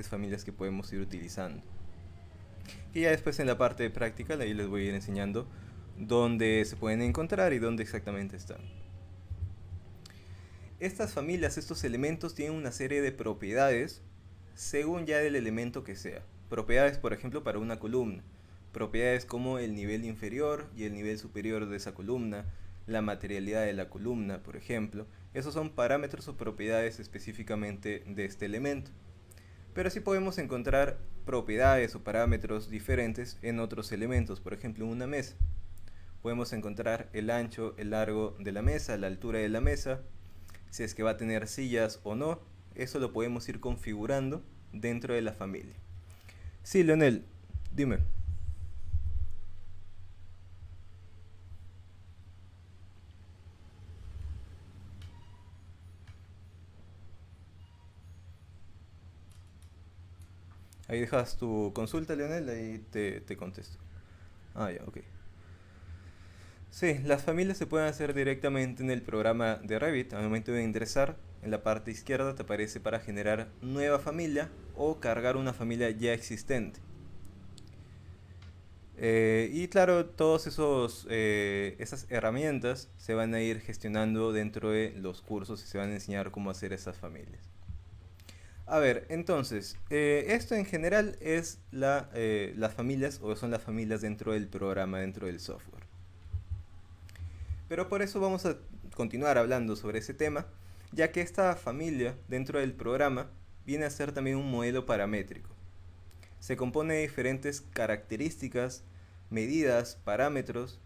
familias que podemos ir utilizando. Y ya después en la parte de práctica, ahí les voy a ir enseñando dónde se pueden encontrar y dónde exactamente están. Estas familias, estos elementos tienen una serie de propiedades según ya del elemento que sea. Propiedades, por ejemplo, para una columna. Propiedades como el nivel inferior y el nivel superior de esa columna, la materialidad de la columna, por ejemplo. Esos son parámetros o propiedades específicamente de este elemento. Pero sí podemos encontrar propiedades o parámetros diferentes en otros elementos, por ejemplo en una mesa. Podemos encontrar el ancho, el largo de la mesa, la altura de la mesa, si es que va a tener sillas o no. Eso lo podemos ir configurando dentro de la familia. Sí, Leonel, dime. Ahí dejas tu consulta, Leonel, ahí te contesto. Ah, ya, ok. Sí, las familias se pueden hacer directamente en el programa de Revit. Al momento de ingresar, en la parte izquierda te aparece para generar nueva familia o cargar una familia ya existente. Y claro, todas esas herramientas se van a ir gestionando dentro de los cursos y se van a enseñar cómo hacer esas familias. A ver, entonces, esto en general es las familias o son las familias dentro del programa, dentro del software. Pero por eso vamos a continuar hablando sobre ese tema, ya que esta familia dentro del programa viene a ser también un modelo paramétrico. Se compone de diferentes características, medidas, parámetros,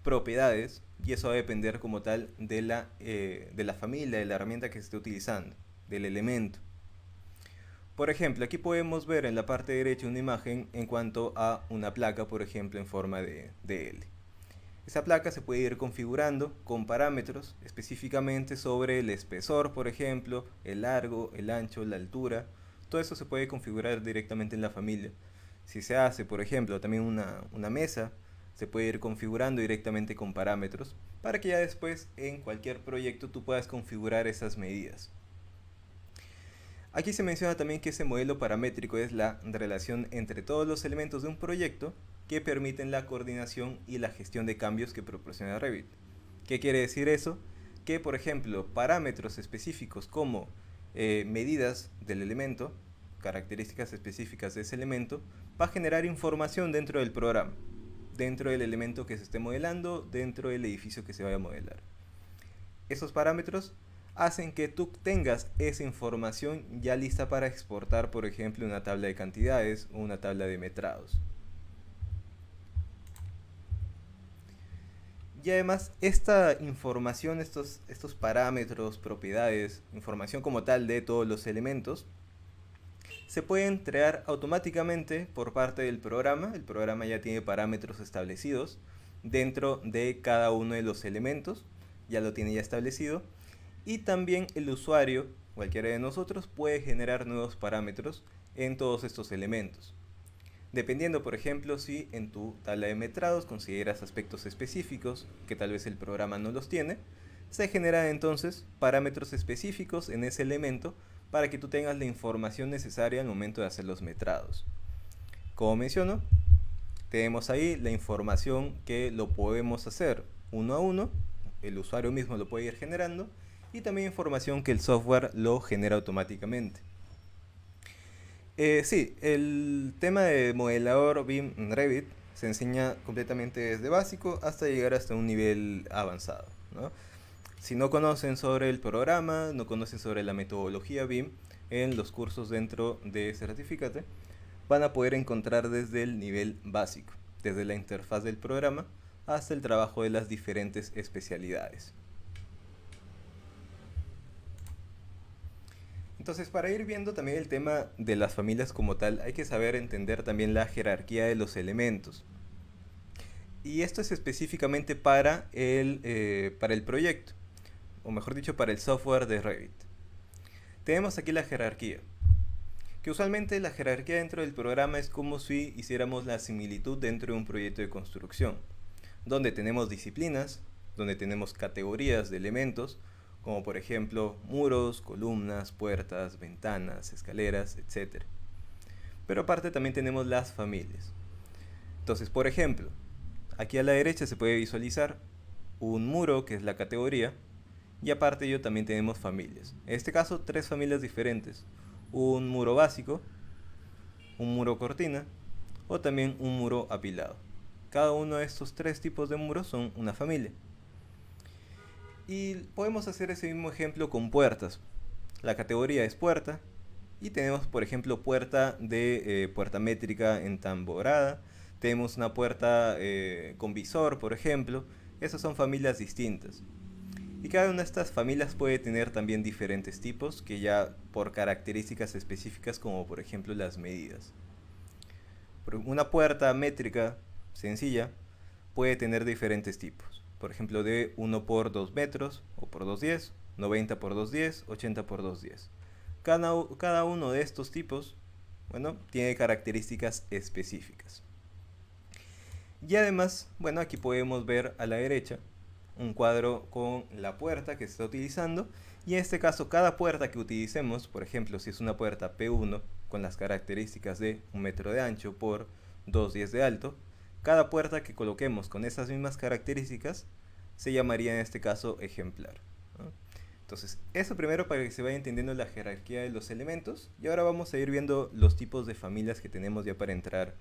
propiedades, y eso va a depender como tal de la familia, de la herramienta que se esté utilizando, del elemento. Por ejemplo, aquí podemos ver en la parte derecha una imagen en cuanto a una placa, por ejemplo, en forma de L. Esa placa se puede ir configurando con parámetros específicamente sobre el espesor, por ejemplo, el largo, el ancho, la altura. Todo eso se puede configurar directamente en la familia. Si se hace, por ejemplo, también una mesa, se puede ir configurando directamente con parámetros para que ya después en cualquier proyecto tú puedas configurar esas medidas. Aquí se menciona también que ese modelo paramétrico es la relación entre todos los elementos de un proyecto que permiten la coordinación y la gestión de cambios que proporciona Revit. ¿Qué quiere decir eso? Que, por ejemplo, parámetros específicos como medidas del elemento, características específicas de ese elemento, va a generar información dentro del programa, dentro del elemento que se esté modelando, dentro del edificio que se vaya a modelar. Esos parámetros hacen que tú tengas esa información ya lista para exportar, por ejemplo, una tabla de cantidades o una tabla de metrados. Y además, esta información, estos parámetros, propiedades, información como tal de todos los elementos, se pueden crear automáticamente por parte del programa. El programa ya tiene parámetros establecidos dentro de cada uno de los elementos, ya lo tiene ya establecido. Y también el usuario, cualquiera de nosotros, puede generar nuevos parámetros en todos estos elementos. Dependiendo, por ejemplo, si en tu tabla de metrados consideras aspectos específicos que tal vez el programa no los tiene, se generan entonces parámetros específicos en ese elemento para que tú tengas la información necesaria al momento de hacer los metrados. Como menciono, tenemos ahí la información que lo podemos hacer uno a uno, el usuario mismo lo puede ir generando, y también información que el software lo genera automáticamente. Sí, el tema de modelador BIM en Revit se enseña completamente desde básico hasta llegar hasta un nivel avanzado, ¿no? Si no conocen sobre el programa, no conocen sobre la metodología BIM en los cursos dentro de Certificate, van a poder encontrar desde el nivel básico, desde la interfaz del programa hasta el trabajo de las diferentes especialidades. Entonces, para ir viendo también el tema de las familias como tal, hay que saber entender también la jerarquía de los elementos. Y esto es específicamente para el proyecto, o mejor dicho, para el software de Revit. Tenemos aquí la jerarquía, que usualmente la jerarquía dentro del programa es como si hiciéramos la similitud dentro de un proyecto de construcción, donde tenemos disciplinas, donde tenemos categorías de elementos, como por ejemplo muros, columnas, puertas, ventanas, escaleras, etc. Pero aparte también tenemos las familias. Entonces, por ejemplo, aquí a la derecha se puede visualizar un muro que es la categoría y aparte de ello también tenemos familias. En este caso, tres familias diferentes. Un muro básico, un muro cortina o también un muro apilado. Cada uno de estos tres tipos de muros son una familia. Y podemos hacer ese mismo ejemplo con puertas. La categoría es puerta y tenemos, por ejemplo, puerta de puerta métrica entamborada. Tenemos una puerta con visor, por ejemplo. Esas son familias distintas. Y cada una de estas familias puede tener también diferentes tipos, que ya por características específicas, como por ejemplo las medidas. Una puerta métrica sencilla puede tener diferentes tipos. Por ejemplo, de 1 por 2 metros o por 2,10, 90 por 2,10, 80 por 2,10. Cada uno de estos tipos, bueno, tiene características específicas. Y además, bueno, aquí podemos ver a la derecha un cuadro con la puerta que se está utilizando. Y en este caso, cada puerta que utilicemos, por ejemplo, si es una puerta P1 con las características de 1 metro de ancho por 2,10 de alto, cada puerta que coloquemos con esas mismas características se llamaría en este caso ejemplar, ¿no? Entonces, eso primero para que se vaya entendiendo la jerarquía de los elementos. Y ahora vamos a ir viendo los tipos de familias que tenemos ya para entrar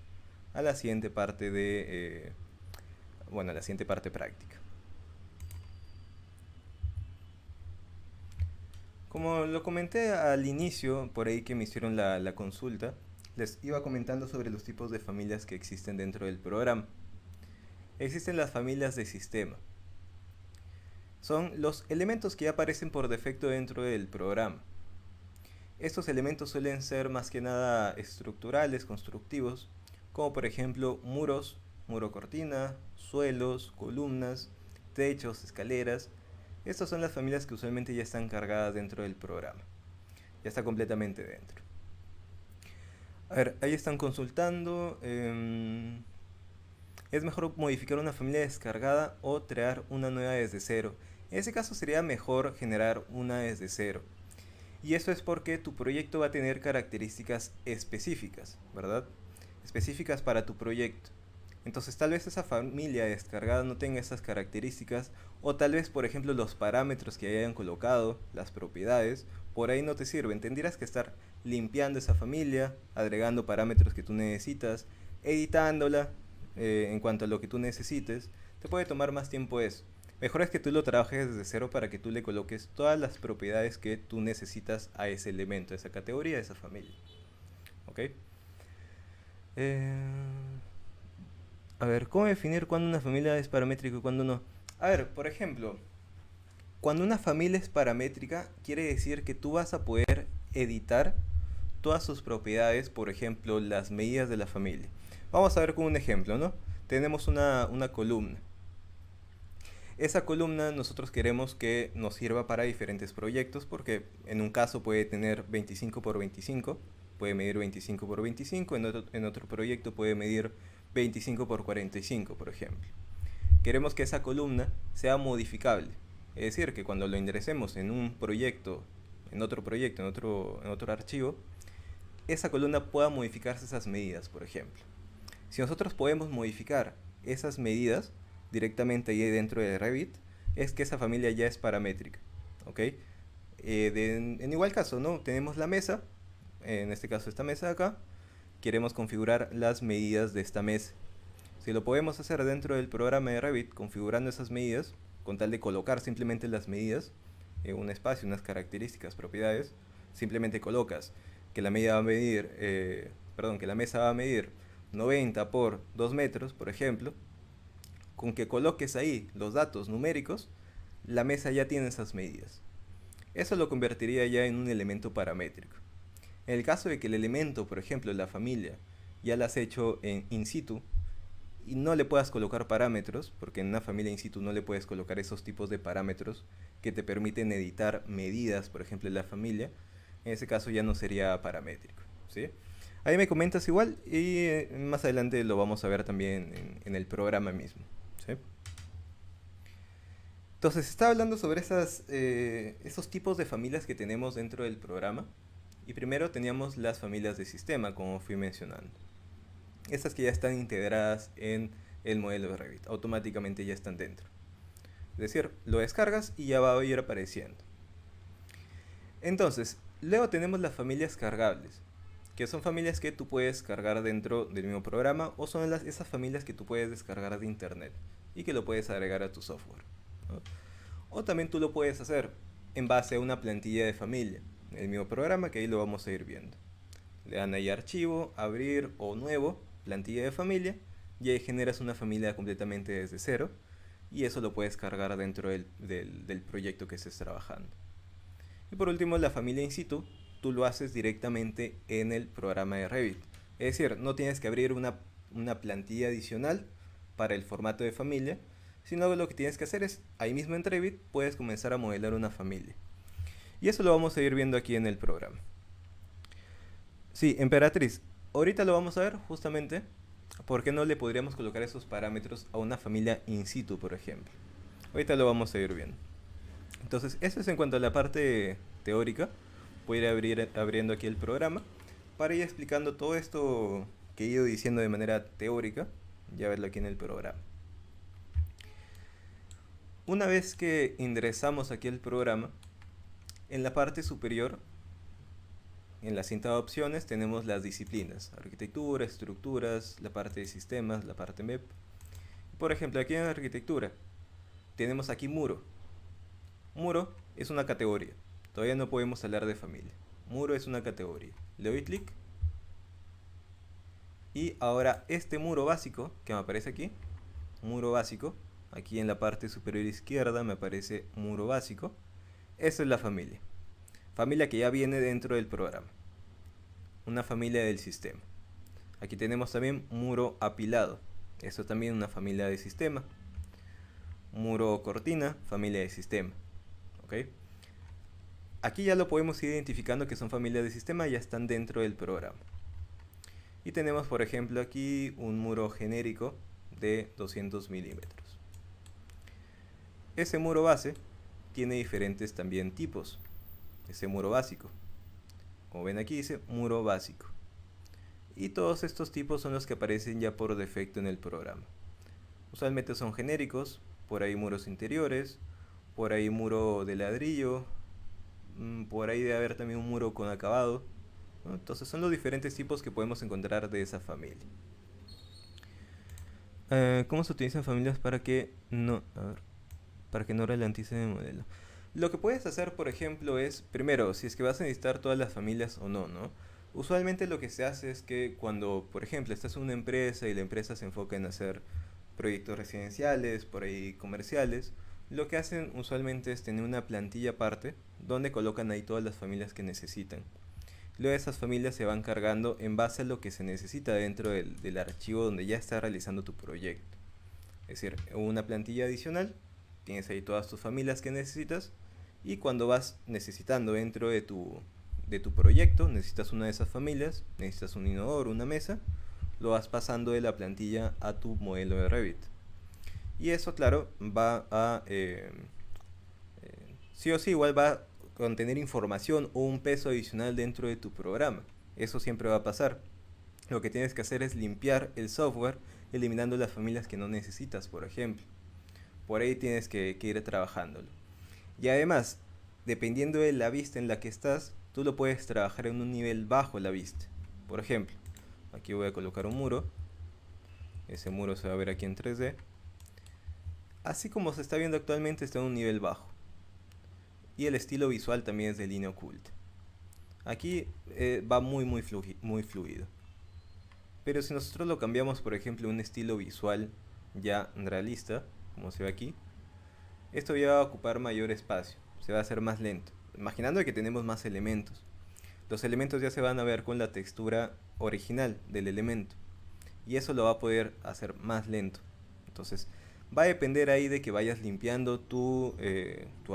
a la siguiente parte de, bueno, a la siguiente parte práctica. Como lo comenté al inicio, por ahí que me hicieron la consulta, les iba comentando sobre los tipos de familias que existen dentro del programa. Existen las familias de sistema. Son los elementos que ya aparecen por defecto dentro del programa. Estos elementos suelen ser más que nada estructurales, constructivos, como por ejemplo muros, muro cortina, suelos, columnas, techos, escaleras. Estas son las familias que usualmente ya están cargadas dentro del programa. Ya está completamente dentro. A ver, ahí están consultando. ¿Es mejor modificar una familia descargada o crear una nueva desde cero? En ese caso sería mejor generar una desde cero. Y eso es porque tu proyecto va a tener características específicas, ¿verdad? Específicas para tu proyecto. Entonces tal vez esa familia descargada no tenga esas características, o tal vez por ejemplo los parámetros que hayan colocado, las propiedades, por ahí no te sirven. Tendrías que estar limpiando esa familia, agregando parámetros que tú necesitas, editándola en cuanto a lo que tú necesites. Te puede tomar más tiempo eso. Mejor es que tú lo trabajes desde cero para que tú le coloques todas las propiedades que tú necesitas a ese elemento, a esa categoría, a esa familia. ¿Ok? A ver, ¿cómo definir cuándo una familia es paramétrica y cuándo no? A ver, por ejemplo, cuando una familia es paramétrica, quiere decir que tú vas a poder editar todas sus propiedades, por ejemplo, las medidas de la familia. Vamos a ver con un ejemplo, ¿no? Tenemos una columna. Esa columna nosotros queremos que nos sirva para diferentes proyectos, porque en un caso puede tener 25 por 25, puede medir 25 por 25, en otro proyecto puede medir 25 por 45, por ejemplo. Queremos que esa columna sea modificable, es decir, que cuando lo ingresemos en un proyecto, en otro proyecto, en otro archivo, esa columna pueda modificarse esas medidas, por ejemplo. Si nosotros podemos modificar esas medidas directamente ahí dentro de Revit, es que esa familia ya es paramétrica, ¿ok? En igual caso, ¿no? Tenemos la mesa, en este caso esta mesa de acá, queremos configurar las medidas de esta mesa. Si lo podemos hacer dentro del programa de Revit, configurando esas medidas, con tal de colocar simplemente las medidas en un espacio, unas características, propiedades, simplemente colocas que la medida va a medir, que la mesa va a medir 90 por 2 metros, por ejemplo. Con que coloques ahí los datos numéricos, la mesa ya tiene esas medidas. Eso lo convertiría ya en un elemento paramétrico. En el caso de que el elemento, por ejemplo, la familia, ya la has hecho en in situ y no le puedas colocar parámetros, porque en una familia in situ no le puedes colocar esos tipos de parámetros que te permiten editar medidas, por ejemplo, en la familia, en ese caso ya no sería paramétrico, ¿sí? Ahí me comentas igual y más adelante lo vamos a ver también en el programa mismo, ¿sí? Entonces, estaba hablando sobre esos tipos de familias que tenemos dentro del programa. Y primero teníamos las familias de sistema, como fui mencionando. Estas que ya están integradas en el modelo de Revit, automáticamente ya están dentro. Es decir, lo descargas y ya va a ir apareciendo. Entonces, luego tenemos las familias cargables, que son familias que tú puedes cargar dentro del mismo programa o son esas familias que tú puedes descargar de internet y que lo puedes agregar a tu software, ¿no? O también tú lo puedes hacer en base a una plantilla de familia, en el mismo programa, que ahí lo vamos a ir viendo. Le dan ahí archivo, abrir o nuevo, plantilla de familia, y ahí generas una familia completamente desde cero y eso lo puedes cargar dentro del proyecto que estés trabajando. Y por último, la familia in situ, tú lo haces directamente en el programa de Revit. Es decir, no tienes que abrir una plantilla adicional para el formato de familia, sino que lo que tienes que hacer es, ahí mismo en Revit, puedes comenzar a modelar una familia. Y eso lo vamos a ir viendo aquí en el programa. Sí, Emperatriz, ahorita lo vamos a ver justamente. ¿Por qué no le podríamos colocar esos parámetros a una familia in situ, por ejemplo? Ahorita lo vamos a ir viendo. Entonces, eso es en cuanto a la parte teórica. Voy a ir abriendo aquí el programa para ir explicando todo esto que he ido diciendo de manera teórica, ya verlo aquí en el programa. Una vez que ingresamos aquí al programa, en la parte superior, en la cinta de opciones, tenemos las disciplinas: arquitectura, estructuras, la parte de sistemas, la parte MEP. Por ejemplo, aquí en arquitectura, tenemos aquí muro. Muro es una categoría. Todavía no podemos hablar de familia. Muro es una categoría. Le doy clic. Y ahora este muro básico que me aparece aquí, muro básico, aquí en la parte superior izquierda me aparece muro básico. Esa es la familia. Familia que ya viene dentro del programa. Una familia del sistema. Aquí tenemos también muro apilado. Eso también es una familia de sistema. Muro cortina, familia de sistema. ¿Ok? Aquí ya lo podemos ir identificando que son familias de sistema, ya están dentro del programa. Y tenemos, por ejemplo, aquí un muro genérico de 200 milímetros. Ese muro base tiene diferentes también tipos. Ese muro básico, como ven aquí dice muro básico. Y todos estos tipos son los que aparecen ya por defecto en el programa. Usualmente son genéricos, por ahí muros interiores, por ahí muro de ladrillo, por ahí debe haber también un muro con acabado, ¿no? Entonces son los diferentes tipos que podemos encontrar de esa familia. ¿Cómo se utilizan familias para que no, para que no ralenticen el modelo? Lo que puedes hacer, por ejemplo, es, primero, si es que vas a necesitar todas las familias o no, ¿no? Usualmente lo que se hace es que cuando, por ejemplo, estás en una empresa y la empresa se enfoca en hacer proyectos residenciales, por ahí comerciales, lo que hacen usualmente es tener una plantilla aparte donde colocan ahí todas las familias que necesitan. Luego esas familias se van cargando en base a lo que se necesita dentro del archivo donde ya está realizando tu proyecto. Es decir, una plantilla adicional, tienes ahí todas tus familias que necesitas y cuando vas necesitando dentro de tu proyecto, necesitas una de esas familias, necesitas un inodoro, una mesa, lo vas pasando de la plantilla a tu modelo de Revit. Y eso, claro, va a, sí o sí, igual va a contener información o un peso adicional dentro de tu programa. Eso siempre va a pasar. Lo que tienes que hacer es limpiar el software, eliminando las familias que no necesitas, por ejemplo. Por ahí tienes que ir trabajándolo. Y además, dependiendo de la vista en la que estás, tú lo puedes trabajar en un nivel bajo la vista. Por ejemplo, aquí voy a colocar un muro. Ese muro se va a ver aquí en 3D. Así como se está viendo actualmente, está en un nivel bajo. Y el estilo visual también es de línea oculta. Aquí va muy fluido. Pero si nosotros lo cambiamos, por ejemplo, a un estilo visual ya realista, como se ve aquí, esto ya va a ocupar mayor espacio, se va a hacer más lento. Imaginando que tenemos más elementos. Los elementos ya se van a ver con la textura original del elemento. Y eso lo va a poder hacer más lento. Entonces, va a depender ahí de que vayas limpiando tu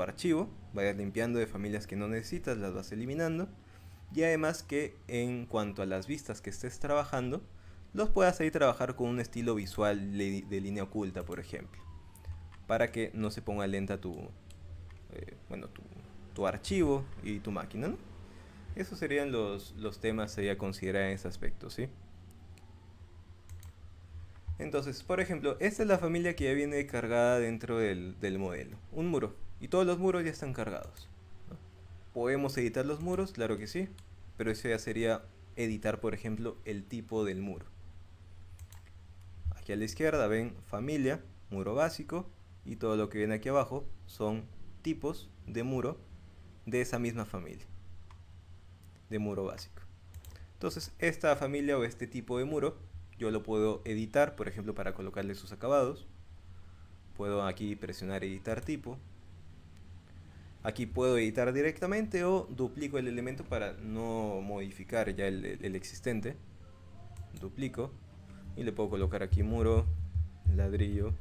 archivo, vayas limpiando de familias que no necesitas, las vas eliminando. Y además que en cuanto a las vistas que estés trabajando, los puedas ahí trabajar con un estilo visual de línea oculta, por ejemplo, para que no se ponga lenta tu archivo y tu máquina, ¿no? Esos serían los temas ahí a considerar en ese aspecto, ¿sí? Entonces, por ejemplo, esta es la familia que ya viene cargada dentro del modelo. Un muro. Y todos los muros ya están cargados, ¿no? ¿Podemos editar los muros? Claro que sí. Pero eso ya sería editar, por ejemplo, el tipo del muro. Aquí a la izquierda ven familia, muro básico. Y todo lo que viene aquí abajo son tipos de muro de esa misma familia, de muro básico. Entonces, esta familia o este tipo de muro yo lo puedo editar, por ejemplo, para colocarle sus acabados. Puedo aquí presionar editar tipo. Aquí puedo editar directamente o duplico el elemento para no modificar ya el existente. Duplico y le puedo colocar aquí muro, ladrillo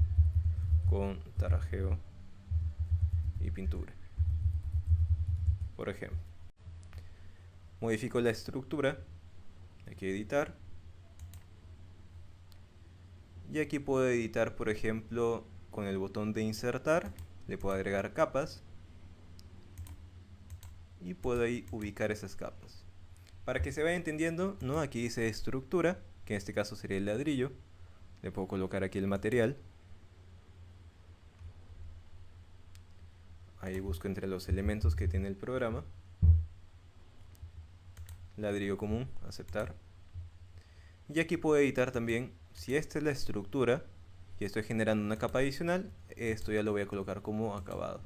con tarajeo y pintura, por ejemplo. Modifico la estructura, aquí editar. Y aquí puedo editar, por ejemplo, con el botón de insertar, le puedo agregar capas. Y puedo ahí ubicar esas capas. Para que se vaya entendiendo, ¿no? Aquí dice estructura, que en este caso sería el ladrillo. Le puedo colocar aquí el material. Ahí busco entre los elementos que tiene el programa. Ladrillo común, aceptar. Y aquí puedo editar también, si esta es la estructura y estoy generando una capa adicional, esto ya lo voy a colocar como acabado.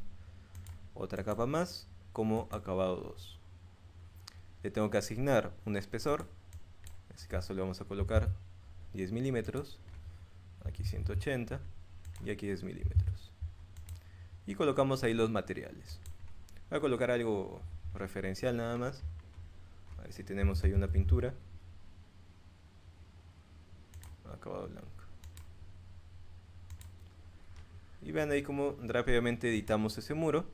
Otra capa más como acabado 2. Le tengo que asignar un espesor. En este caso le vamos a colocar 10 milímetros. Aquí 180 y aquí 10 milímetros. Y colocamos ahí los materiales. Voy a colocar algo referencial nada más. A ver si tenemos ahí una pintura. Acabado blanco. Y vean ahí cómo rápidamente editamos ese muro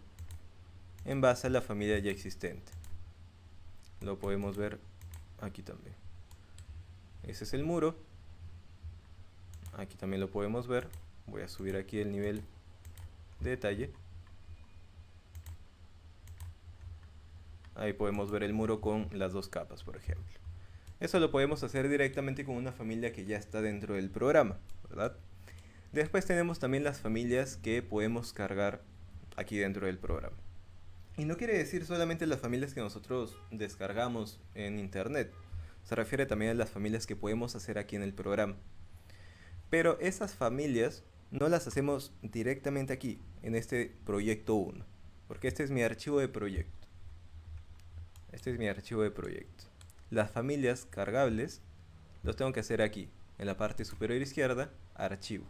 en base a la familia ya existente. Lo podemos ver aquí también. Ese es el muro. Aquí también lo podemos ver. Voy a subir aquí el nivel de detalle. Ahí podemos ver el muro con las dos capas, por ejemplo. Eso lo podemos hacer directamente con una familia que ya está dentro del programa, ¿verdad? Después tenemos también las familias que podemos cargar aquí dentro del programa. Y no quiere decir solamente las familias que nosotros descargamos en internet. Se refiere también a las familias que podemos hacer aquí en el programa. Pero esas familias no las hacemos directamente aquí, en este proyecto 1. Porque este es mi archivo de proyecto. Este es mi archivo de proyecto. Las familias cargables los tengo que hacer aquí, en la parte superior izquierda, archivo.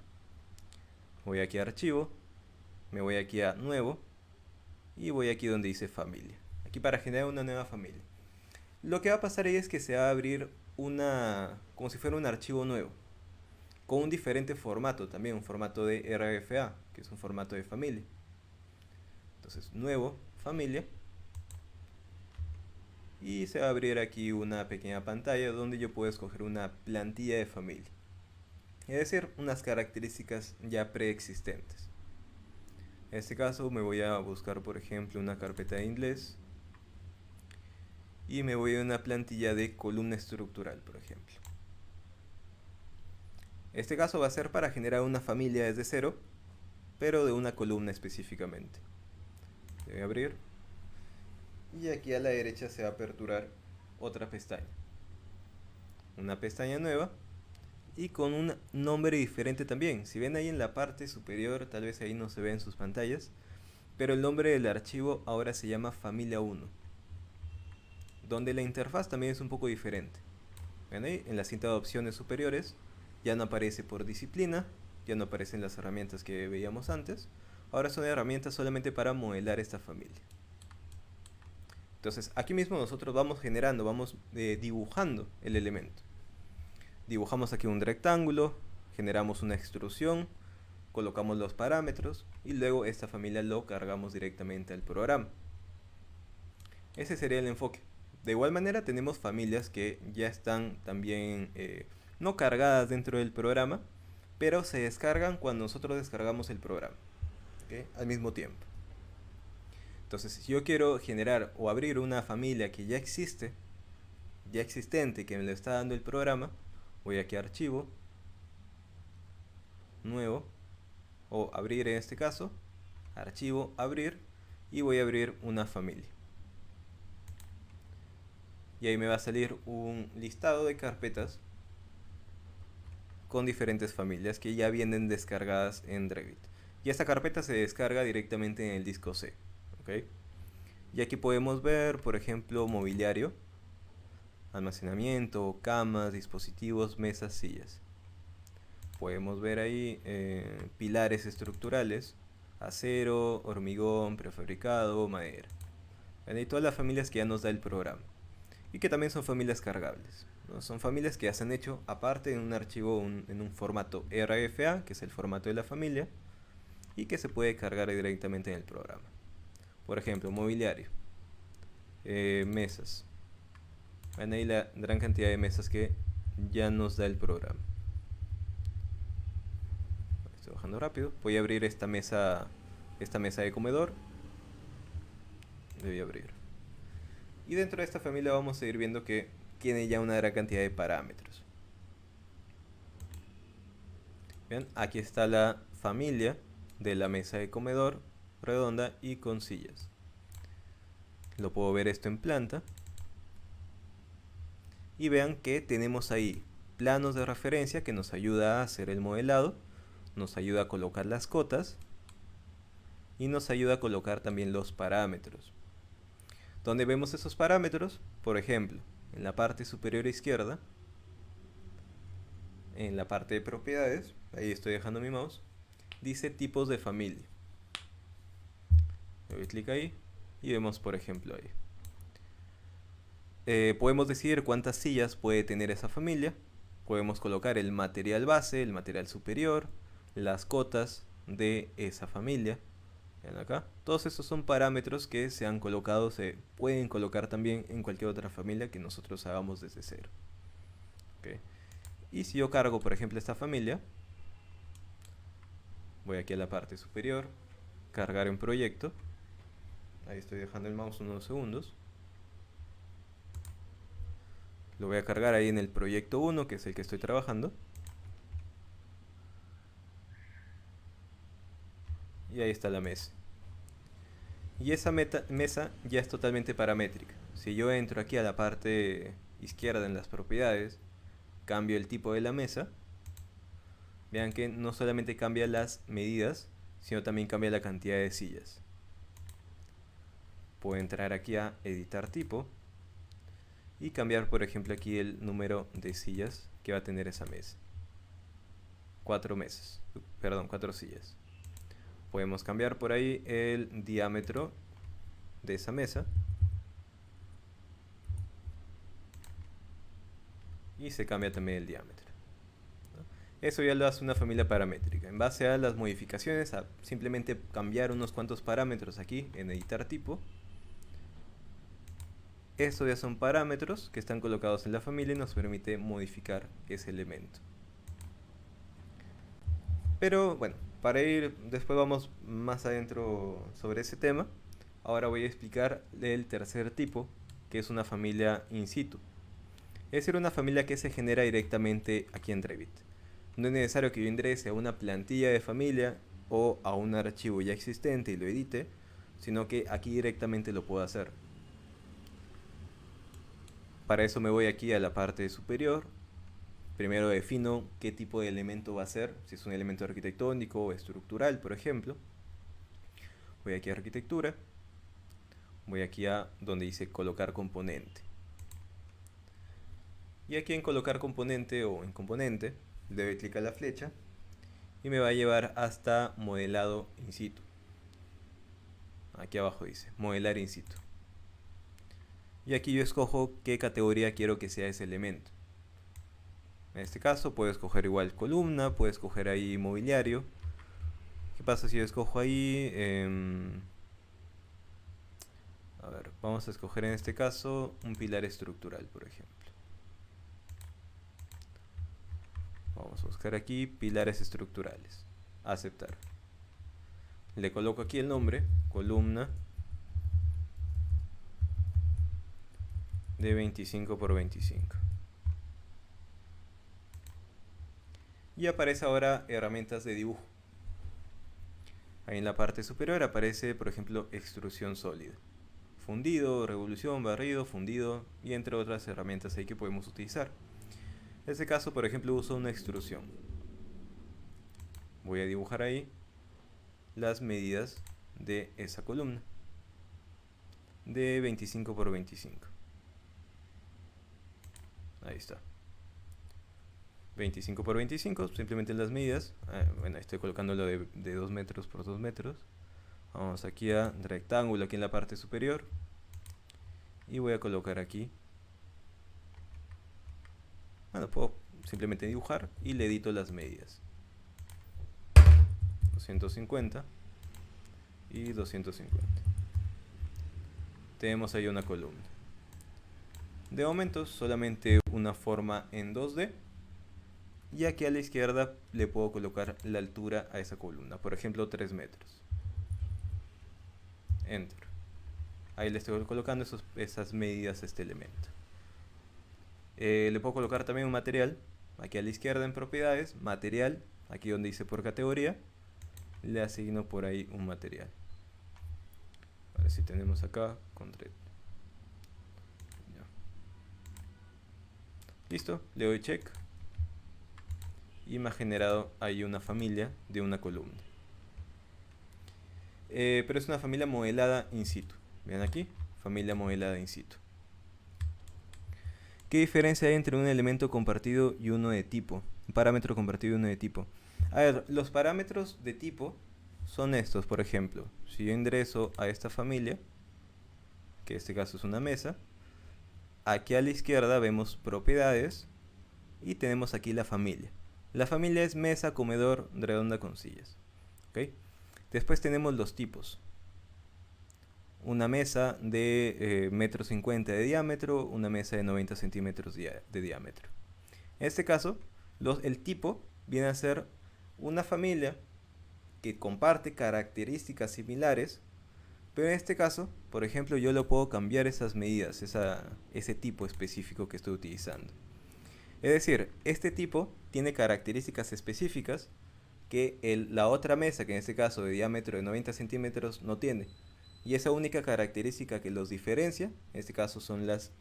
Voy aquí a archivo, me voy aquí a nuevo y voy aquí donde dice familia. Aquí para generar una nueva familia. Lo que va a pasar ahí es que se va a abrir como si fuera un archivo nuevo, con un diferente formato también, un formato de RFA, que es un formato de familia. Entonces, nuevo, familia. Y se va a abrir aquí una pequeña pantalla donde yo puedo escoger una plantilla de familia. Es decir, unas características ya preexistentes. En este caso me voy a buscar, por ejemplo, una carpeta de inglés. Y me voy a una plantilla de columna estructural, por ejemplo. Este caso va a ser para generar una familia desde cero, pero de una columna específicamente. Le voy a abrir. Y aquí a la derecha se va a aperturar otra pestaña. Una pestaña nueva y con un nombre diferente también. Si ven ahí en la parte superior, tal vez ahí no se ve en sus pantallas, pero el nombre del archivo ahora se llama familia 1, donde la interfaz también es un poco diferente. Ven ahí, en la cinta de opciones superiores ya no aparece por disciplina, ya no aparecen las herramientas que veíamos antes, ahora son herramientas solamente para modelar esta familia. Entonces aquí mismo nosotros vamos generando, vamos dibujando el elemento. Dibujamos aquí un rectángulo, generamos una extrusión, colocamos los parámetros y luego esta familia lo cargamos directamente al programa. Ese sería el enfoque. De igual manera tenemos familias que ya están también no cargadas dentro del programa, pero se descargan cuando nosotros descargamos el programa, ¿okay? Al mismo tiempo. Entonces, si yo quiero generar o abrir una familia que ya existe, ya existente, que me lo está dando el programa, voy aquí a archivo, nuevo, o abrir en este caso, archivo, abrir, y voy a abrir una familia. Y ahí me va a salir un listado de carpetas con diferentes familias que ya vienen descargadas en Revit. Y esta carpeta se descarga directamente en el disco C. ¿Ok? Y aquí podemos ver, por ejemplo, mobiliario, almacenamiento, camas, dispositivos, mesas, sillas. Podemos ver ahí pilares estructurales, acero, hormigón, prefabricado, madera. Y todas las familias que ya nos da el programa. Y que también son familias cargables, ¿no? Son familias que ya se han hecho aparte en un archivo en un formato RFA, que es el formato de la familia, y que se puede cargar directamente en el programa. Por ejemplo, mobiliario, mesas. Ven ahí la gran cantidad de mesas que ya nos da el programa. Estoy bajando rápido. Voy a abrir esta mesa de comedor. Voy a abrir. Y dentro de esta familia vamos a ir viendo que tiene ya una gran cantidad de parámetros. Bien, aquí está la familia de la mesa de comedor redonda y con sillas. Lo puedo ver esto en planta. Y vean que tenemos ahí planos de referencia que nos ayuda a hacer el modelado, nos ayuda a colocar las cotas y nos ayuda a colocar también los parámetros. ¿Dónde vemos esos parámetros? Por ejemplo, en la parte superior izquierda, en la parte de propiedades, ahí estoy dejando mi mouse, dice tipos de familia. Le doy clic ahí y vemos, por ejemplo, ahí. Podemos decidir cuántas sillas puede tener esa familia. Podemos colocar el material base, el material superior, las cotas de esa familia. Vean acá. Todos estos son parámetros que se han colocado, se pueden colocar también en cualquier otra familia que nosotros hagamos desde cero. ¿Okay? Y si yo cargo, por ejemplo, esta familia, voy aquí a la parte superior, cargar en proyecto. Ahí estoy dejando el mouse unos segundos. Lo voy a cargar ahí en el proyecto 1, que es el que estoy trabajando. Y ahí está la mesa. Y esa mesa ya es totalmente paramétrica. Si yo entro aquí a la parte izquierda en las propiedades, cambio el tipo de la mesa, vean que no solamente cambia las medidas, sino también cambia la cantidad de sillas. Puedo entrar aquí a editar tipo y cambiar, por ejemplo, aquí el número de sillas que va a tener esa mesa. 4 sillas. Podemos cambiar por ahí el diámetro de esa mesa y se cambia también el diámetro. Eso ya lo hace una familia paramétrica. En base a las modificaciones, a simplemente cambiar unos cuantos parámetros aquí en editar tipo. Estos ya son parámetros que están colocados en la familia y nos permite modificar ese elemento. Pero bueno, para ir, después vamos más adentro sobre ese tema. Ahora voy a explicar el tercer tipo, que es una familia in situ. Es decir, una familia que se genera directamente aquí en Revit. No es necesario que yo ingrese a una plantilla de familia o a un archivo ya existente y lo edite, sino que aquí directamente lo puedo hacer. Para eso me voy aquí a la parte superior. Primero defino qué tipo de elemento va a ser, si es un elemento arquitectónico o estructural, por ejemplo. Voy aquí a arquitectura. Voy aquí a donde dice colocar componente. Y aquí en colocar componente o en componente, le doy clic a la flecha y me va a llevar hasta modelado in situ. Aquí abajo dice modelar in situ. Y aquí yo escojo qué categoría quiero que sea ese elemento. En este caso puedo escoger igual columna, puedo escoger ahí mobiliario. ¿Qué pasa si yo escojo ahí? A ver, vamos a escoger en este caso un pilar estructural, por ejemplo. Vamos a buscar aquí pilares estructurales. Aceptar. Le coloco aquí el nombre, columna de 25 por 25. Y aparece ahora herramientas de dibujo. Ahí en la parte superior aparece, por ejemplo, extrusión sólida. Fundido, revolución, barrido, fundido y entre otras herramientas ahí que podemos utilizar. En este caso, por ejemplo, uso una extrusión. Voy a dibujar ahí las medidas de esa columna de 25 por 25. Ahí está. 25 por 25, simplemente las medidas. Bueno, estoy colocándolo de 2 metros por 2 metros. Vamos aquí a rectángulo, aquí en la parte superior. Y voy a colocar aquí. Bueno, puedo simplemente dibujar y le edito las medidas. 250 y 250. Tenemos ahí una columna. De momento solamente una forma en 2D. Y aquí a la izquierda le puedo colocar la altura a esa columna. Por ejemplo, 3 metros. Enter. Ahí le estoy colocando esas medidas a este elemento. Le puedo colocar también un material. Aquí a la izquierda en propiedades, material. Aquí donde dice por categoría. Le asigno por ahí un material. A ver si tenemos acá. Control. Listo, le doy check. Y me ha generado ahí una familia de una columna. Pero es una familia modelada in situ. Vean aquí, familia modelada in situ. ¿Qué diferencia hay entre un elemento compartido y uno de tipo? Un parámetro compartido y uno de tipo. A ver, los parámetros de tipo son estos, por ejemplo. Si yo ingreso a esta familia, que en este caso es una mesa, aquí a la izquierda vemos propiedades y tenemos aquí la familia. La familia es mesa, comedor, redonda con sillas. ¿Okay? Después tenemos los tipos. Una mesa de 1,50 m de diámetro, una mesa de 90 centímetros de diámetro. En este caso, el tipo viene a ser una familia que comparte características similares, pero en este caso, por ejemplo, yo lo puedo cambiar esas medidas, ese tipo específico que estoy utilizando. Es decir, este tipo tiene características específicas que la otra mesa, que en este caso de diámetro de 90 centímetros, no tiene. Y esa única característica que los diferencia, en este caso son las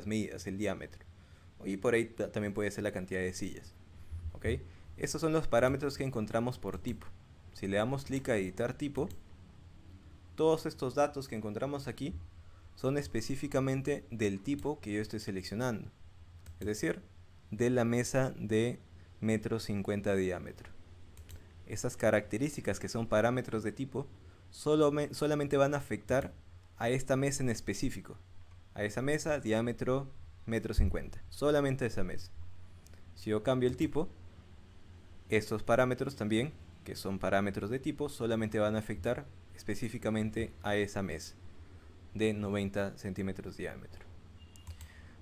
medidas, el diámetro. Y por ahí también puede ser la cantidad de sillas. ¿Ok? Estos son los parámetros que encontramos por tipo. Si le damos clic a editar tipo, todos estos datos que encontramos aquí son específicamente del tipo que yo estoy seleccionando. Es decir, de la mesa de 1,50 m de diámetro. Esas características que son parámetros de tipo solamente van a afectar a esta mesa en específico. A esa mesa, diámetro 1,50 m. Solamente a esa mesa. Si yo cambio el tipo, estos parámetros también, que son parámetros de tipo, solamente van a afectar específicamente a esa mesa de 90 centímetros de diámetro.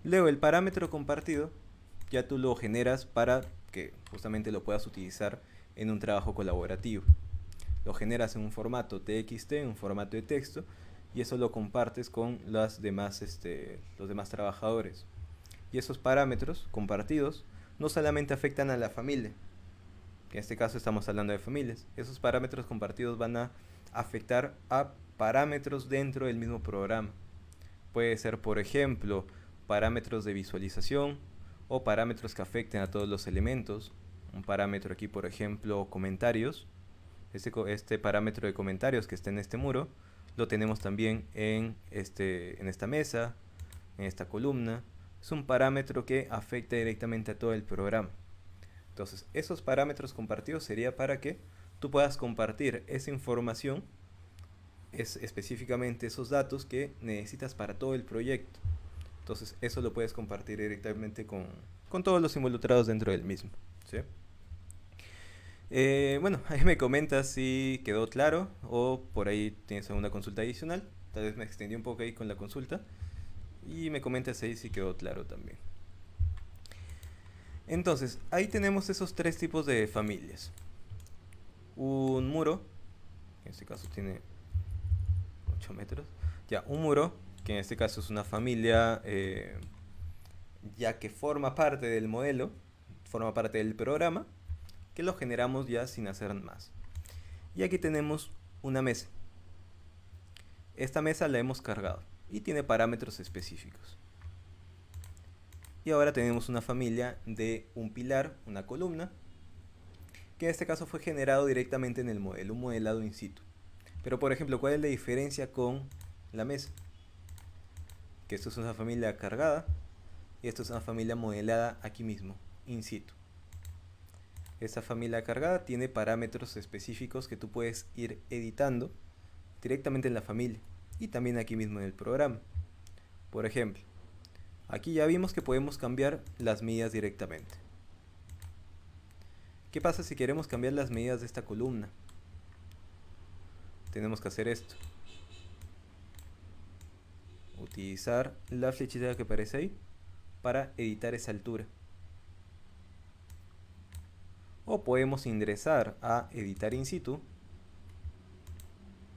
Luego el parámetro compartido ya tú lo generas para que justamente lo puedas utilizar en un trabajo colaborativo. Lo generas en un formato TXT, en un formato de texto, y eso lo compartes con los demás trabajadores. Y esos parámetros compartidos no solamente afectan a la familia, que en este caso estamos hablando de familias. Esos parámetros compartidos van a afectar a parámetros dentro del mismo programa. Puede ser, por ejemplo, parámetros de visualización o parámetros que afecten a todos los elementos. Un parámetro aquí, por ejemplo, comentarios. Este parámetro de comentarios que está en este muro lo tenemos también en esta mesa, en esta columna. Es un parámetro que afecta directamente a todo el programa. Entonces, esos parámetros compartidos sería para que tú puedas compartir esa información, específicamente esos datos que necesitas para todo el proyecto. Entonces, eso lo puedes compartir directamente con todos los involucrados dentro del mismo. ¿Sí? Bueno, ahí me comentas si quedó claro o por ahí tienes alguna consulta adicional. Tal vez me extendí un poco ahí con la consulta. Y me comentas ahí si quedó claro también. Entonces, ahí tenemos esos tres tipos de familias. Un muro, en este caso tiene 8 metros. Ya, un muro que en este caso es una familia ya que forma parte del modelo, forma parte del programa, que lo generamos ya sin hacer más. Y aquí tenemos una mesa. Esta mesa la hemos cargado y tiene parámetros específicos. Y ahora tenemos una familia de un pilar, una columna, que en este caso fue generado directamente en el modelo, un modelado in situ. Pero por ejemplo, ¿cuál es la diferencia con la mesa? Que esto es una familia cargada y esto es una familia modelada aquí mismo, in situ. Esta familia cargada tiene parámetros específicos que tú puedes ir editando directamente en la familia y también aquí mismo en el programa. Por ejemplo, aquí ya vimos que podemos cambiar las medidas directamente. ¿Qué pasa si queremos cambiar las medidas de esta columna? Tenemos que hacer esto. Utilizar la flechita que aparece ahí para editar esa altura. O podemos ingresar a editar in situ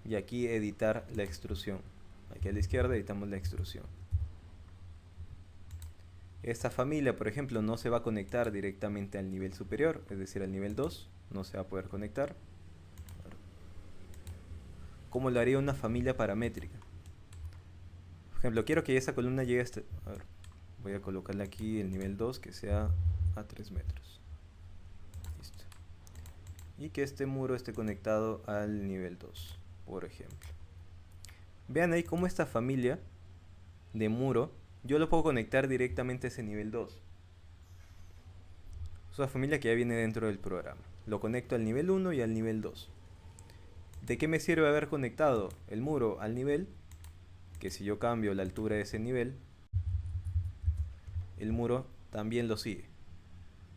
y aquí editar la extrusión. Aquí a la izquierda editamos la extrusión. Esta familia, por ejemplo, no se va a conectar directamente al nivel superior, es decir, al nivel 2, no se va a poder conectar. ¿Cómo lo haría una familia paramétrica? Por ejemplo, quiero que esa columna llegue a este... A ver, voy a colocarle aquí el nivel 2 que sea a 3 metros. Listo. Y que este muro esté conectado al nivel 2, por ejemplo. Vean ahí cómo esta familia de muro yo lo puedo conectar directamente a ese nivel 2. Es una familia que ya viene dentro del programa. Lo conecto al nivel 1 y al nivel 2. ¿De qué me sirve haber conectado el muro al nivel? Que si yo cambio la altura de ese nivel, el muro también lo sigue.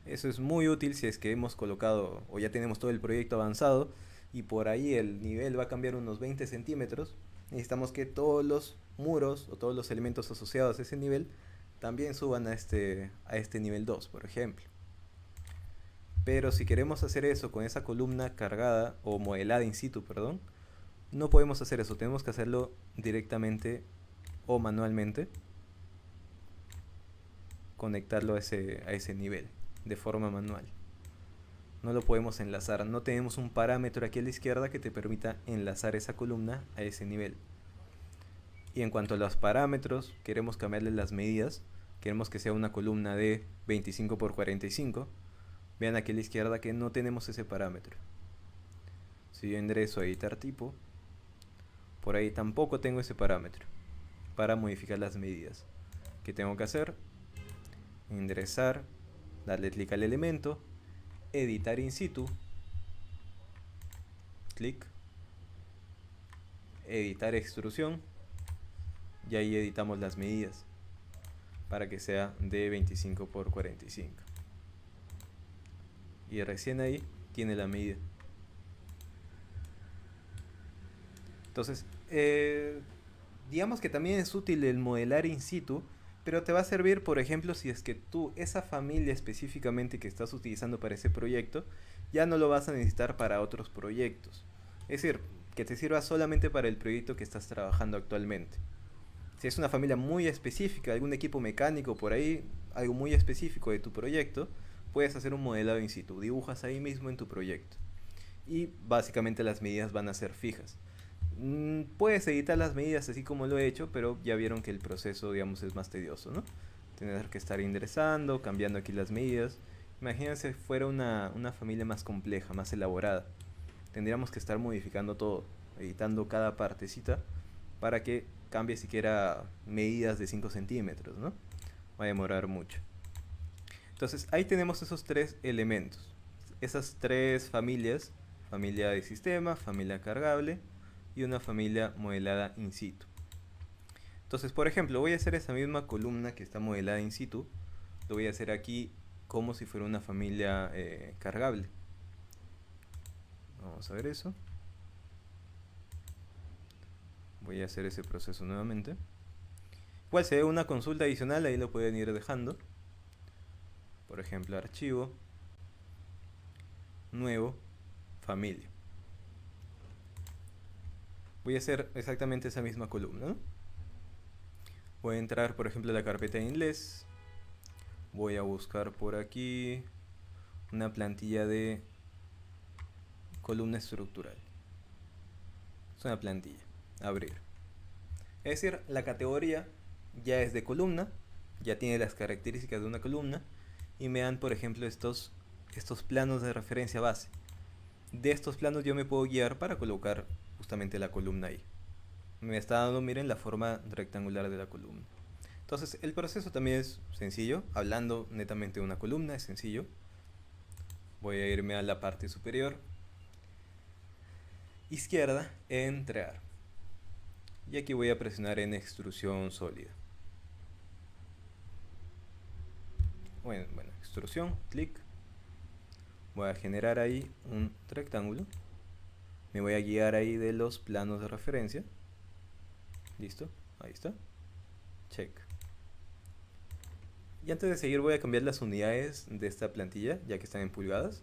Eso es muy útil si es que hemos colocado o ya tenemos todo el proyecto avanzado y por ahí el nivel va a cambiar unos 20 centímetros. Necesitamos que todos los muros o todos los elementos asociados a ese nivel también suban a este nivel 2, por ejemplo. Pero si queremos hacer eso con esa columna cargada o modelada in situ, perdón, no podemos hacer eso, tenemos que hacerlo directamente o manualmente, conectarlo a ese nivel de forma manual. No lo podemos enlazar, no tenemos un parámetro aquí a la izquierda que te permita enlazar esa columna a ese nivel. Y en cuanto a los parámetros, queremos cambiarle las medidas, queremos que sea una columna de 25 por 45. Vean aquí a la izquierda que no tenemos ese parámetro. Si yo ingreso a editar tipo, por ahí tampoco tengo ese parámetro para modificar las medidas. ¿Qué tengo que hacer? Ingresar, darle clic al elemento, editar in situ, clic, editar extrusión y ahí editamos las medidas para que sea de 25 por 45. Y recién ahí tiene la medida. Entonces, digamos que también es útil el modelar in situ, pero te va a servir, por ejemplo, si es que tú, esa familia específicamente que estás utilizando para ese proyecto, ya no lo vas a necesitar para otros proyectos. Es decir, que te sirva solamente para el proyecto que estás trabajando actualmente. Si es una familia muy específica, algún equipo mecánico por ahí, algo muy específico de tu proyecto, puedes hacer un modelado in situ, dibujas ahí mismo en tu proyecto. Y básicamente las medidas van a ser fijas. Puedes editar las medidas así como lo he hecho, pero ya vieron que el proceso, digamos, es más tedioso, ¿no? Tener que estar ingresando, cambiando aquí las medidas. Imagínense fuera una familia más compleja, más elaborada. Tendríamos que estar modificando todo, editando cada partecita para que cambie siquiera medidas de 5 centímetros, ¿no? Va a demorar mucho. Entonces ahí tenemos esos tres elementos, esas tres familias: familia de sistema, familia cargable y una familia modelada in situ. Entonces, por ejemplo, voy a hacer esa misma columna que está modelada in situ, lo voy a hacer aquí como si fuera una familia cargable. Vamos a ver eso. Voy a hacer ese proceso nuevamente. Igual si hay una consulta adicional, ahí lo pueden ir dejando. Por ejemplo, archivo, nuevo, familia. Voy a hacer exactamente esa misma columna, ¿no? Voy a entrar, por ejemplo, a la carpeta de inglés. Voy a buscar por aquí una plantilla de columna estructural. Es una plantilla. Abrir. Es decir, la categoría ya es de columna, ya tiene las características de una columna y me dan, por ejemplo, estos planos de referencia base. De estos planos yo me puedo guiar para colocar justamente la columna ahí. Me está dando, miren, la forma rectangular de la columna. Entonces, el proceso también es sencillo. Hablando netamente de una columna, es sencillo. Voy a irme a la parte superior. Izquierda, entrar. Y aquí voy a presionar en extrusión sólida. Bueno, extrusión, clic. Voy a generar ahí un rectángulo. Me voy a guiar ahí de los planos de referencia. Listo, ahí está. Check. Y antes de seguir voy a cambiar las unidades de esta plantilla, ya que están en pulgadas.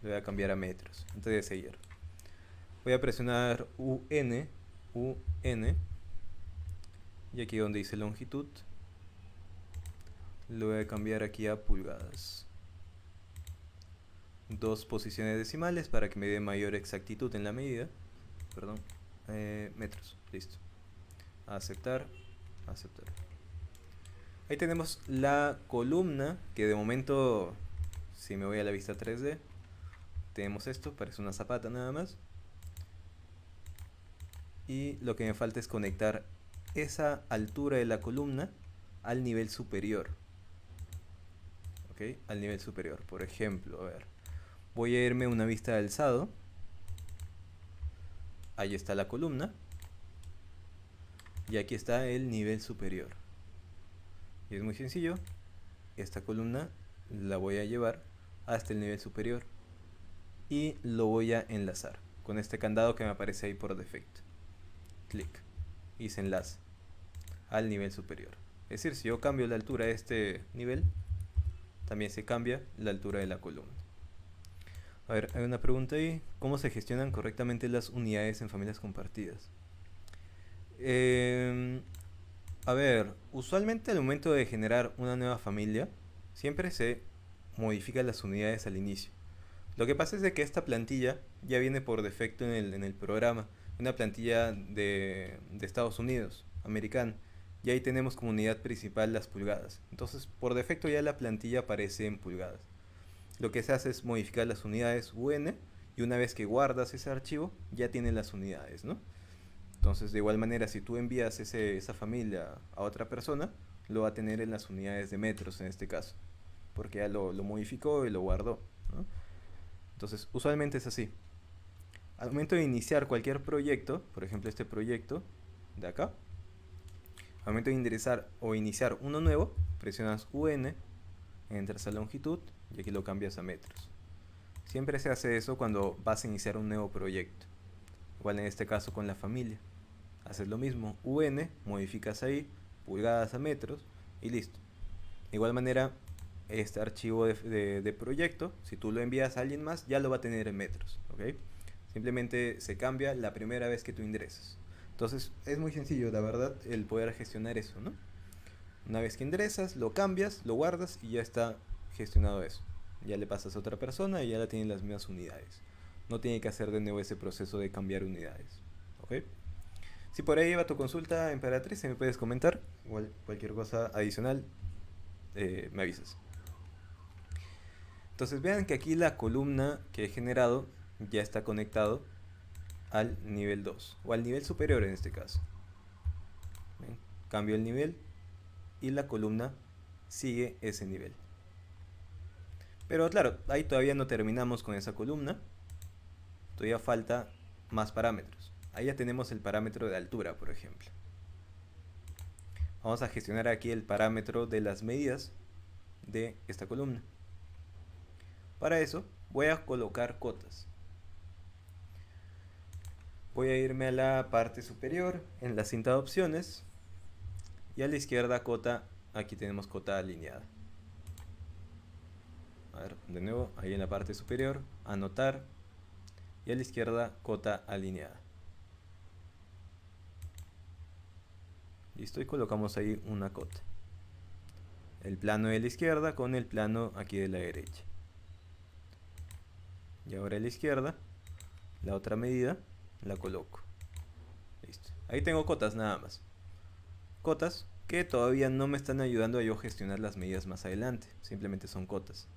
Le voy a cambiar a metros, antes de seguir. Voy a presionar UN, UN. Y aquí donde dice longitud, lo voy a cambiar aquí a pulgadas. 2 posiciones decimales para que me dé mayor exactitud en la medida. Perdón, metros, listo. Aceptar, aceptar. Ahí tenemos la columna, que de momento, si me voy a la vista 3D, tenemos esto, parece una zapata nada más. Y lo que me falta es conectar esa altura de la columna al nivel superior. ¿Ok? Al nivel superior. Por ejemplo, a ver, voy a irme a una vista de alzado. Ahí está la columna. Y aquí está el nivel superior. Y es muy sencillo. Esta columna la voy a llevar hasta el nivel superior. Y lo voy a enlazar con este candado que me aparece ahí por defecto. Clic. Y se enlaza al nivel superior. Es decir, si yo cambio la altura de este nivel, también se cambia la altura de la columna. A ver, hay una pregunta ahí. ¿Cómo se gestionan correctamente las unidades en familias compartidas? A ver, usualmente al momento de generar una nueva familia, siempre se modifican las unidades al inicio. Lo que pasa es de que esta plantilla ya viene por defecto en el programa. Una plantilla de Estados Unidos, americana. Y ahí tenemos como unidad principal las pulgadas. Entonces, por defecto ya la plantilla aparece en pulgadas. Lo que se hace es modificar las unidades UN y una vez que guardas ese archivo, ya tiene las unidades, ¿no? Entonces, de igual manera, si tú envías esa familia a otra persona, lo va a tener en las unidades de metros en este caso, porque ya lo modificó y lo guardó, ¿no? Entonces, usualmente es así. Al momento de iniciar cualquier proyecto, por ejemplo este proyecto de acá, al momento de ingresar o iniciar uno nuevo, presionas UN, entras a longitud y aquí lo cambias a metros. Siempre se hace eso cuando vas a iniciar un nuevo proyecto. Igual en este caso con la familia. Haces lo mismo, UN, modificas ahí, pulgadas a metros y listo. De igual manera, este archivo de proyecto, si tú lo envías a alguien más, ya lo va a tener en metros, ¿ok? Simplemente se cambia la primera vez que tú ingresas. Entonces es muy sencillo, la verdad, el poder gestionar eso, ¿no? Una vez que ingresas, lo cambias, lo guardas y ya está gestionado eso. Ya le pasas a otra persona y ya la tienen las mismas unidades. No tiene que hacer de nuevo ese proceso de cambiar unidades, ¿ok? Si por ahí va tu consulta, Emperatriz, me puedes comentar. Igual, cualquier cosa adicional, me avisas. Entonces vean que aquí la columna que he generado ya está conectado al nivel 2 o al nivel superior en este caso. ¿Ven? Cambio el nivel y la columna sigue ese nivel. Pero claro, ahí todavía no terminamos con esa columna. Todavía falta más parámetros. Ahí ya tenemos el parámetro de altura, por ejemplo. Vamos a gestionar aquí el parámetro de las medidas de esta columna. Para eso voy a colocar cotas. Voy a irme a la parte superior en la cinta de opciones y a la izquierda cota, aquí tenemos cota alineada. A ver, de nuevo, ahí en la parte superior, anotar y a la izquierda cota alineada. Listo, y colocamos ahí una cota. El plano de la izquierda con el plano aquí de la derecha. Y ahora a la izquierda, la otra medida, la coloco. Listo. Ahí tengo cotas nada más. Cotas que todavía no me están ayudando a yo gestionar las medidas más adelante. Simplemente son cotas.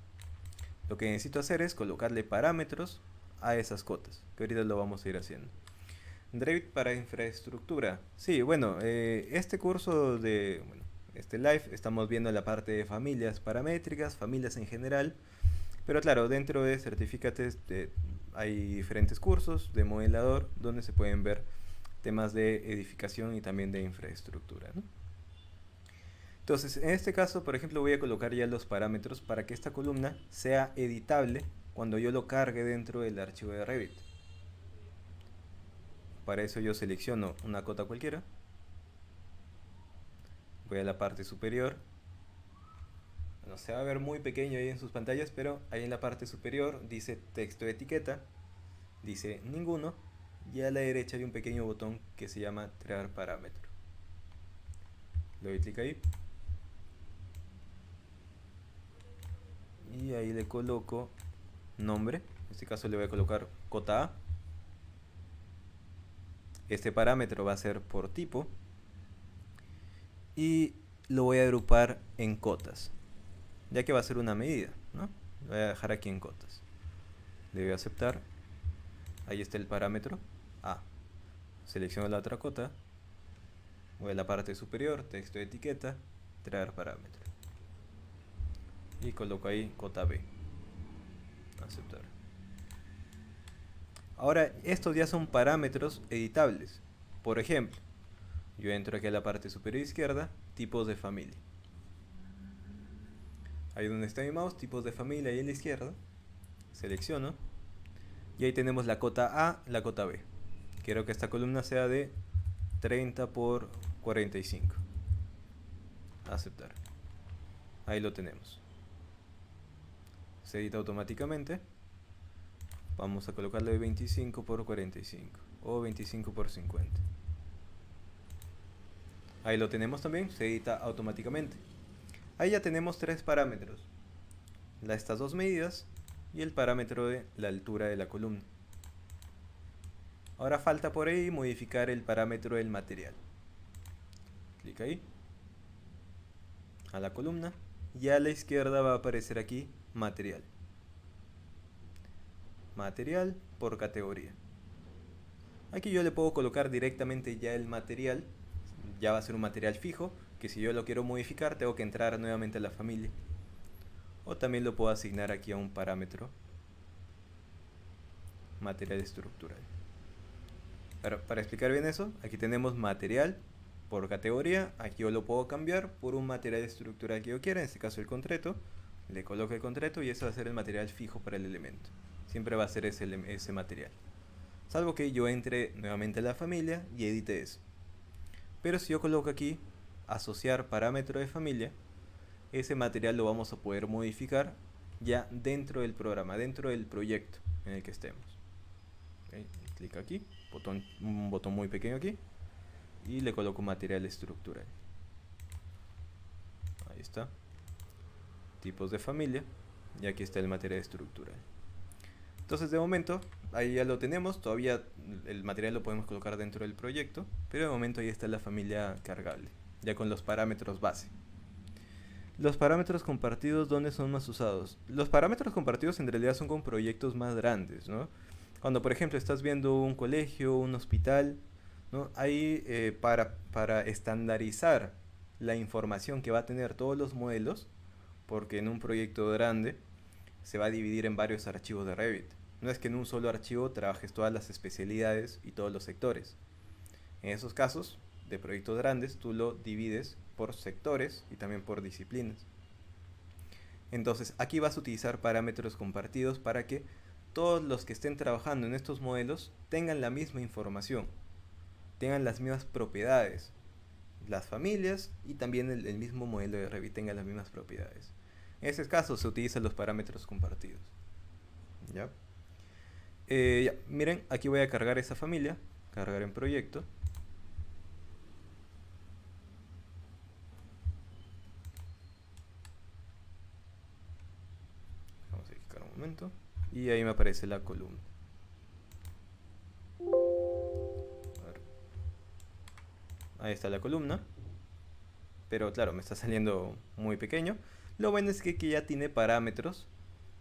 Lo que necesito hacer es colocarle parámetros a esas cotas, que ahorita lo vamos a ir haciendo. Revit para infraestructura. Sí, bueno, este curso de, bueno, este live, estamos viendo la parte de familias paramétricas, familias en general. Pero claro, dentro de Certificates hay diferentes cursos de modelador donde se pueden ver temas de edificación y también de infraestructura, ¿no? Entonces, en este caso, por ejemplo, voy a colocar ya los parámetros para que esta columna sea editable cuando yo lo cargue dentro del archivo de Revit. Para eso yo selecciono una cota cualquiera, voy a la parte superior. Bueno, se va a ver muy pequeño ahí en sus pantallas, pero ahí en la parte superior dice texto de etiqueta, dice ninguno, y a la derecha hay un pequeño botón que se llama crear parámetro. Le doy clic ahí y ahí le coloco nombre. En este caso le voy a colocar cota A. Este parámetro va a ser por tipo y lo voy a agrupar en cotas, ya que va a ser una medida, ¿no? Lo voy a dejar aquí en cotas. Le voy a aceptar. Ahí está el parámetro A. Selecciono la otra cota, voy a la parte superior, texto de etiqueta, crear parámetro. Y coloco ahí cota B. Aceptar. Ahora, estos ya son parámetros editables. Por ejemplo, yo entro aquí a la parte superior izquierda, tipos de familia. Ahí donde está mi mouse, tipos de familia, ahí a la izquierda. Selecciono. Y ahí tenemos la cota A, la cota B. Quiero que esta columna sea de 30 por 45. Aceptar. Ahí lo tenemos. Se edita automáticamente. Vamos a colocarle de 25 por 45 o 25 por 50. Ahí lo tenemos también, se edita automáticamente. Ahí ya tenemos tres parámetros. Estas dos medidas y el parámetro de la altura de la columna. Ahora falta por ahí modificar el parámetro del material. Clic ahí. A la columna. Y a la izquierda va a aparecer aquí material. Material por categoría. Aquí yo le puedo colocar directamente ya el material. Ya va a ser un material fijo, que si yo lo quiero modificar tengo que entrar nuevamente a la familia. O también lo puedo asignar aquí a un parámetro. Material estructural. Para explicar bien eso, aquí tenemos material por categoría. Aquí yo lo puedo cambiar por un material estructural que yo quiera, en este caso el concreto. Le coloco el concreto y ese va a ser el material fijo para el elemento. Siempre va a ser ese material. Salvo que yo entre nuevamente a la familia y edite eso. Pero si yo coloco aquí asociar parámetro de familia, ese material lo vamos a poder modificar ya dentro del programa, dentro del proyecto en el que estemos. ¿Okay? Clic aquí, un botón muy pequeño aquí, y le coloco material estructural. Ahí está. Tipos de familia, y aquí está el material estructural. Entonces de momento, ahí ya lo tenemos, todavía el material lo podemos colocar dentro del proyecto, pero de momento ahí está la familia cargable, ya con los parámetros base. Los parámetros compartidos, ¿dónde son más usados? Los parámetros compartidos en realidad son con proyectos más grandes, ¿no? Cuando por ejemplo estás viendo un colegio, un hospital, ¿no? Ahí para estandarizar la información que va a tener todos los modelos, porque en un proyecto grande se va a dividir en varios archivos de Revit. No es que en un solo archivo trabajes todas las especialidades y todos los sectores. En esos casos de proyectos grandes, tú lo divides por sectores y también por disciplinas. Entonces, aquí vas a utilizar parámetros compartidos para que todos los que estén trabajando en estos modelos tengan la misma información, tengan las mismas propiedades. Las familias y también el mismo modelo de Revit tengan las mismas propiedades. En ese caso se utilizan los parámetros compartidos. ¿Ya? Ya, miren, aquí voy a cargar esa familia, cargar en proyecto. Un momento. Y ahí me aparece la columna. A ver. Ahí está la columna. Pero claro, me está saliendo muy pequeño. Lo bueno es que aquí ya tiene parámetros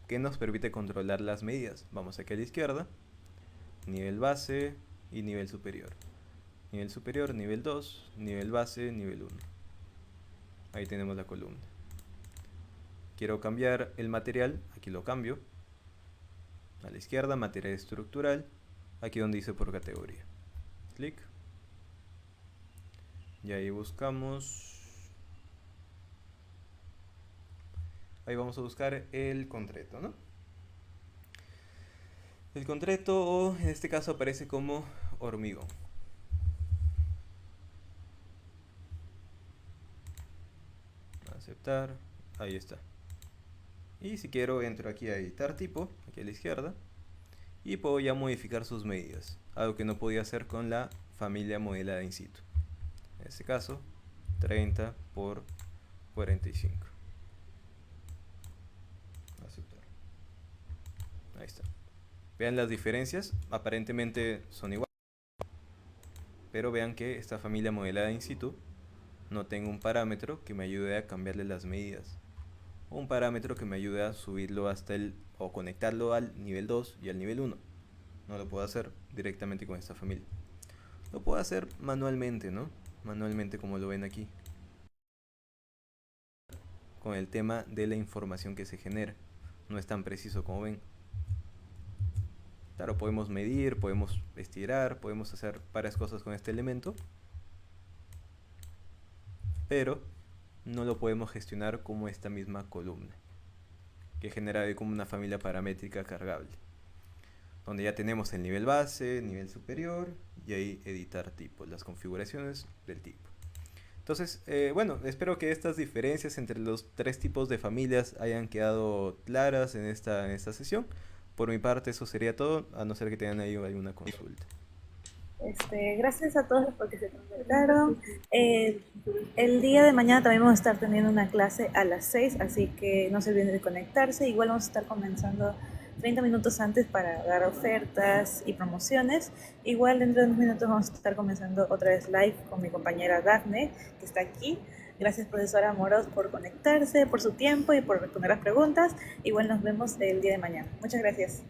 que nos permite controlar las medidas. Vamos aquí a la izquierda. Nivel base y nivel superior. Nivel superior, nivel 2, nivel base, nivel 1. Ahí tenemos la columna. Quiero cambiar el material, aquí lo cambio. A la izquierda, material estructural, aquí donde dice por categoría. Clic. Y ahí buscamos. Ahí vamos a buscar el concreto, ¿no? El concreto, en este caso, aparece como hormigón. Aceptar, ahí está. Y si quiero, entro aquí a editar tipo, aquí a la izquierda, y puedo ya modificar sus medidas, algo que no podía hacer con la familia modelada in situ. En este caso, 30 por 45. Aceptar. Ahí está. Vean las diferencias, aparentemente son iguales, pero vean que esta familia modelada in situ no tengo un parámetro que me ayude a cambiarle las medidas, o un parámetro que me ayude a subirlo hasta o conectarlo al nivel 2 y al nivel 1. No lo puedo hacer directamente con esta familia. Lo puedo hacer manualmente, ¿no? Manualmente, como lo ven aquí, con el tema de la información que se genera. No es tan preciso como ven. Claro, podemos medir, podemos estirar, podemos hacer varias cosas con este elemento, pero no lo podemos gestionar como esta misma columna, que genera como una familia paramétrica cargable, donde ya tenemos el nivel base, nivel superior, y ahí editar tipo, las configuraciones del tipo. Entonces, bueno, espero que estas diferencias entre los tres tipos de familias hayan quedado claras en esta sesión. Por mi parte, eso sería todo, a no ser que tengan ahí alguna consulta. Gracias a todos porque se conectaron. El día de mañana también vamos a estar teniendo una clase a las 6, así que no se olviden de conectarse. Igual vamos a estar comenzando 30 minutos antes para dar ofertas y promociones. Igual dentro de unos minutos vamos a estar comenzando otra vez live con mi compañera Dafne, que está aquí. Gracias, profesora Moros, por conectarse, por su tiempo y por responder las preguntas. Igual nos vemos el día de mañana. Muchas gracias.